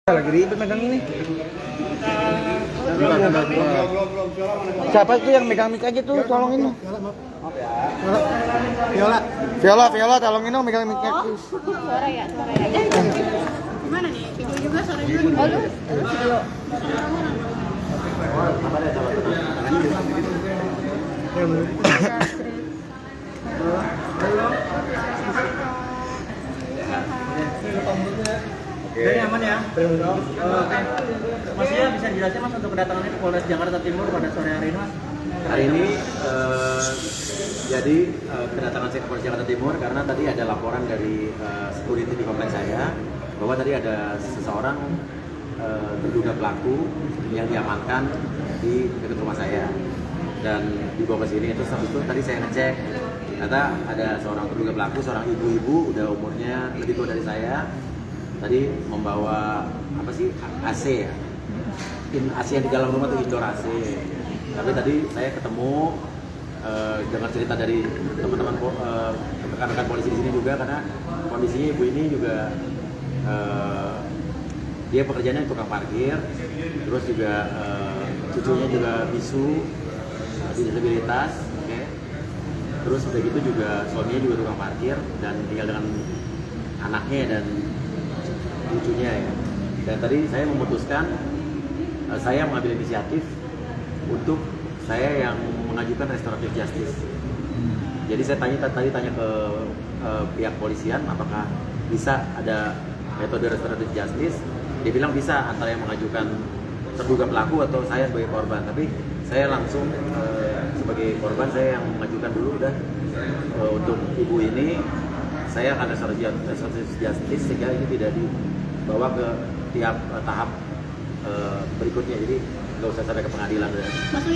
Lagi ribet megang ini. Siapa tuh yang megang mic aja tuh, tolongin dong. Viola, tolongin dong megang mic-nya. Suara ya. Gimana nih? Video juga suara juga. Oh, lu video. Dari aman ya? Oke. Mas ya bisa dijelaskan Mas untuk kedatangannya ke Polres Jakarta Timur pada sore hari ini Mas? Hari ini jadi kedatangan saya ke Polres Jakarta Timur karena tadi ada laporan dari security di kompleks saya bahwa tadi ada seseorang terduga pelaku yang diamankan di dekat rumah saya dan dibawa ke sini. Terus habis itu tadi saya ngecek ternyata ada seorang terduga pelaku, seorang ibu-ibu udah umurnya lebih tua dari saya. Tadi membawa apa sih AC ya, AC yang di dalam rumah tuh indoor AC. Tapi tadi saya ketemu dengar cerita dari teman-teman rekan-rekan polisi di sini juga karena kondisinya ibu ini juga dia pekerjaannya tukang parkir, terus juga cucunya juga bisu, disabilitas, oke. Terus udah gitu juga suaminya juga tukang parkir dan tinggal dengan anaknya dan lucunya ya. Dan tadi saya memutuskan saya mengambil inisiatif untuk saya yang mengajukan restoratif justice. Jadi saya tanya ke pihak polisian apakah bisa ada metode restoratif justice. Dia bilang bisa, antara yang mengajukan terduga pelaku atau saya sebagai korban. Tapi saya langsung sebagai korban saya yang mengajukan dulu dan untuk ibu ini saya akan restoratif justice sehingga ini tidak dibawa ke tiap tahap berikutnya, jadi nggak usah sampai ke pengadilan dan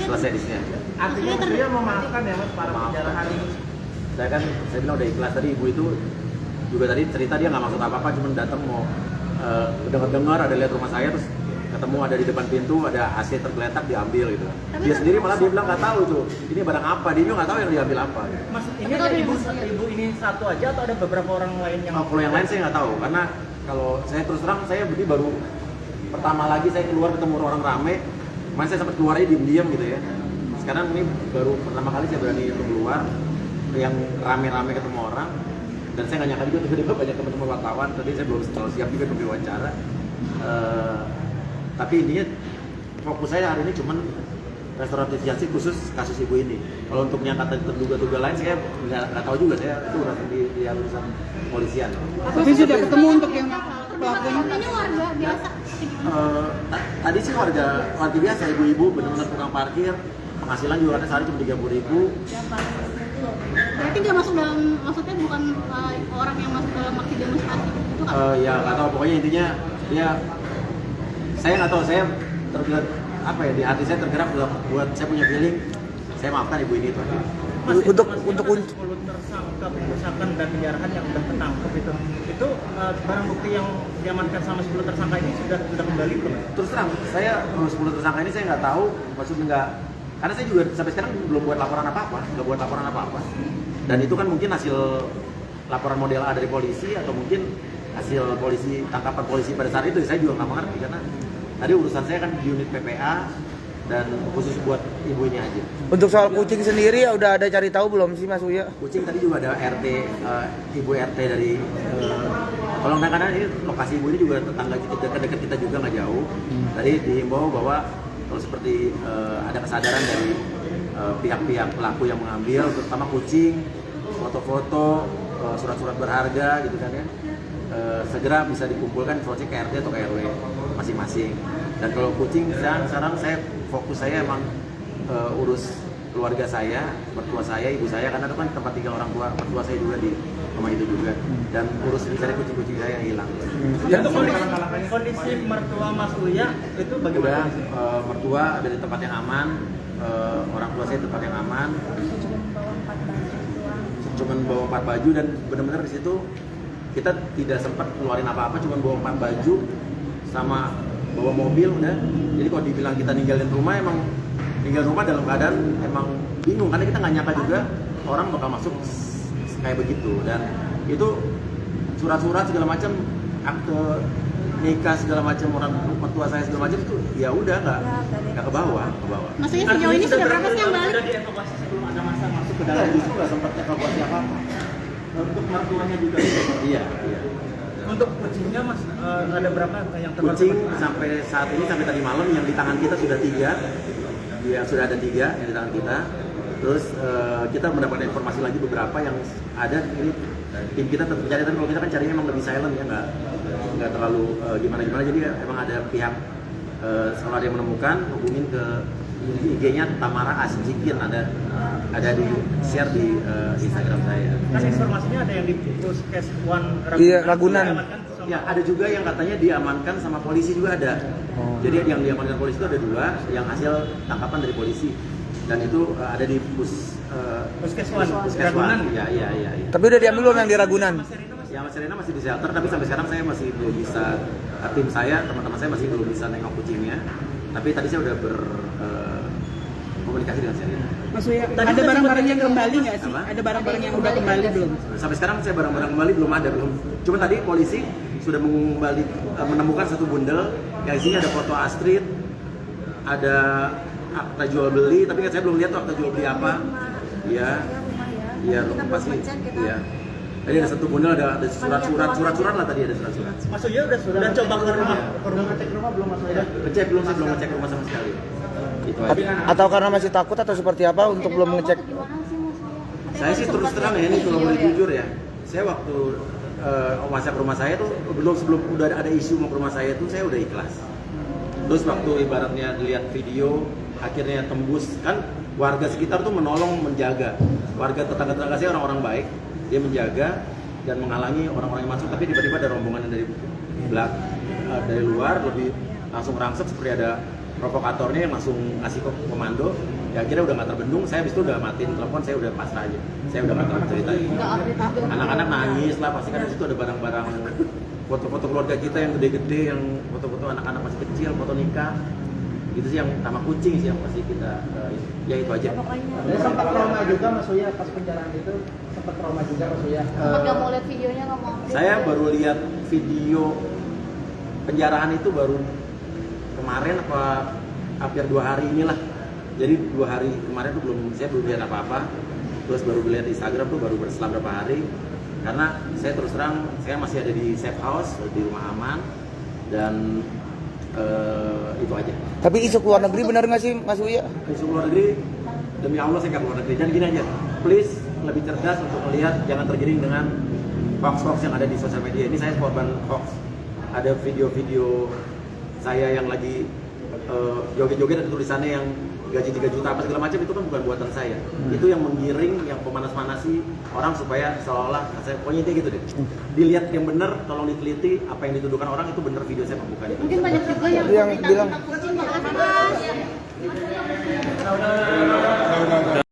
selesai di sini aja. Artinya dia memaafkan ya Mas para penjara hari ini. Saya bilang udah ikhlas. Tadi ibu itu juga tadi cerita dia nggak maksud apa-apa, cuma datang mau dengar ada lihat rumah saya terus ketemu ada di depan pintu ada AC tergeletak diambil gitu. Dia sendiri malah dia bilang nggak tahu tuh ini barang apa, dia juga nggak tahu yang diambil apa. Mas ini ada ibu ini satu aja atau ada beberapa orang lain yang? Kalau yang lain saya nggak tahu karena kalau saya terus terang saya beli baru pertama lagi saya keluar ketemu orang rame, kemarin saya sempat keluarnya diem-diem gitu ya. Sekarang ini baru pertama kali saya berani keluar yang rame-rame ketemu orang dan saya nggak nyangka juga tiba-tiba banyak teman-teman wartawan. Tadi saya belum terlalu siap juga untuk diwawancara. Tapi intinya fokus saya hari ini cuman restoratif justice khusus kasus ibu ini. Kalau untuk yang kata terduga-duga lain saya nggak tahu juga, saya itu urusan di urusan polisian. Tapi sudah ketemu untuk yang pelakunya. Ini warga biasa. Tadi sih warga biasa, ibu-ibu benar-benar tukang parkir, penghasilan juga ada sehari cuma 30.000. Berarti nggak masuk dalam, maksudnya bukan orang yang masuk dalam aksi demonstrasi itu kan? Ya nggak tahu, pokoknya intinya dia, saya nggak tahu, saya tergerak apa ya, di hati saya tergerak buat saya punya feeling saya maafkan ibu ini itu aja. Mas, Untuk 10 tersangka pengerusakan dan penjarahan yang sudah ketangkep itu barang bukti yang diamankan sama 10 tersangka ini sudah kembali belum? Terus terang saya 10 tersangka ini saya nggak tahu, maksudnya nggak, karena saya juga sampai sekarang belum buat laporan apa-apa, dan itu kan mungkin hasil laporan model A dari polisi atau mungkin hasil tangkapan polisi pada saat itu. Saya juga nggak mengerti karena tadi urusan saya kan di unit PPA dan khusus buat ibu ini aja. Untuk soal kucing sendiri ya udah ada cari tahu belum sih Mas Uya? Kucing tadi juga ada RT, ibu RT dari Kolong karena ini lokasi ibu ini juga tetangga kita, dekat kita juga nggak jauh. Tadi dihimbau bahwa kalau seperti ada kesadaran dari pihak-pihak pelaku yang mengambil, terutama kucing, foto-foto, surat-surat berharga gitu kan ya, segera bisa dikumpulkan informasi ke RT atau ke RW masing-masing. Dan kalau kucing sekarang saya fokus saya emang urus keluarga saya, mertua saya, ibu saya, karena itu kan tempat tinggal orang tua mertua saya juga di rumah itu juga, dan urus mencari kucing-kucing saya yang hilang. Untuk kondisi mertua Mas Uya itu bagaimana? Mertua ada di tempat yang aman, orang tua saya di tempat yang aman. Cuman bawa 4 baju dan benar-benar di situ kita tidak sempat keluarin apa-apa, cuman bawa 4 baju sama bawa mobil udah. Jadi kalau dibilang kita ninggalin rumah, emang tinggal rumah dalam keadaan emang bingung karena kita nggak nyangka juga orang bakal masuk kayak begitu. Dan itu surat-surat segala macam akte nikah segala macam, orang tua saya segala macam itu ya udah nggak ke bawah. Maksudnya sejauh ini sudah berapa sih yang balik? Sudah dievakuasi sebelum ada masa masuk ke Nah, dalam. justru nggak sempat evakuasi apa-apa. Untuk mertuanya juga. Iya. Untuk kucingnya mas ada berapa yang Kucing sampai saat ini, sampai tadi malam yang di tangan kita sudah 3, ya sudah ada 3 yang di tangan kita. Terus kita mendapatkan informasi lagi beberapa yang ada. Ini tim kita tetap mencari, tapi kalau kita kan carinya emang lebih silent ya, nggak terlalu gimana. Jadi emang ada pihak setelah dia menemukan, hubungin ke IG-nya Tamara Asjikin, ada di share di Instagram saya. Kan informasinya ada yang di Puskes One Iya, Ragunan. Ya, ada juga yang katanya diamankan sama polisi juga ada. Jadi yang diamankan polisi itu ada 2 yang hasil tangkapan dari polisi. Dan itu ada di Puskes One Ragunan. Iya. Tapi udah diambil belum yang di Ragunan? Ya, Mas Serena masih di shelter, tapi sampai sekarang saya masih belum bisa, tim saya, teman-teman saya masih belum bisa nengok kucingnya. Tapi tadi saya udah komunikasi dengan Serena. Maksudnya ada barang-barang yang kembali nggak sih? Apa? Ada barang-barang yang udah kembali belum? Sampai sekarang saya barang-barang kembali belum ada. Cuma tadi polisi sudah menemukan satu bundel yang isinya ada foto Astrid, ada akta jual beli, tapi kan saya belum lihat tuh akta jual beli apa. Iya, pasti. Iya. Tadi ada satu bundel, ada surat-surat lah tadi, ada surat-surat. Mas Uya udah coba ke rumah ngecek rumah belum Mas Uya? Ngecek belum, saya belum ngecek rumah sama sekali. Itu aja. Atau karena masih takut atau seperti apa untuk belum mengecek? Saya sih terus terang ya, ini kalau boleh jujur ya. Saya waktu masa ke rumah saya tuh sebelum udah ada isu mau ke rumah saya tuh saya udah ikhlas. Terus waktu ibaratnya dilihat video akhirnya tembus, kan warga sekitar tuh menolong, menjaga. Warga tetangga-tetangga saya orang-orang baik, dia menjaga dan menghalangi orang-orang yang masuk, tapi tiba-tiba ada rombongan dari dari luar lebih langsung rangsek, seperti ada provokatornya yang langsung ngasih komando. Ya akhirnya udah nggak terbendung, saya habis itu udah matiin telepon, saya udah pasrah aja, saya udah nggak terlalu cerita. Anak-anak nangis lah, pasti kan di situ ada barang-barang, foto-foto keluarga kita yang gede-gede, yang foto-foto anak-anak masih kecil, foto nikah, itu sih yang sama kucing sih yang pasti kita, ya itu aja. Jadi sempat trauma juga Mas Uya pas penjarahan itu, sempat trauma juga Mas Uya. Sempat nggak mau lihat videonya, nggak mau. Saya baru lihat video penjarahan itu baru kemarin apa hampir 2 hari inilah. Jadi 2 hari kemarin tuh saya belum lihat apa-apa. Terus baru lihat di Instagram tuh baru berselang berapa hari. Karena saya terus terang saya masih ada di safe house, di rumah aman, dan itu aja. Tapi isu keluar negeri benar nggak sih Mas Uya? Isu luar negeri, demi Allah saya nggak keluar negeri. Dan gini aja, please lebih cerdas untuk melihat, jangan tergiring dengan hoax-hoax yang ada di sosial media. Ini saya korban hoax. Ada video-video saya yang lagi joget-joget, ada tulisannya yang gaji 3 juta apa segala macam, itu kan bukan buatan saya. Itu yang menggiring, yang pemanas-manasi orang supaya seolah-olah saya, pokoknya intinya gitu deh. Dilihat yang benar, tolong diteliti apa yang dituduhkan orang itu benar video saya, bukan itu. Mungkin banyak juga yang Yang bilang kucing, makasih Mas.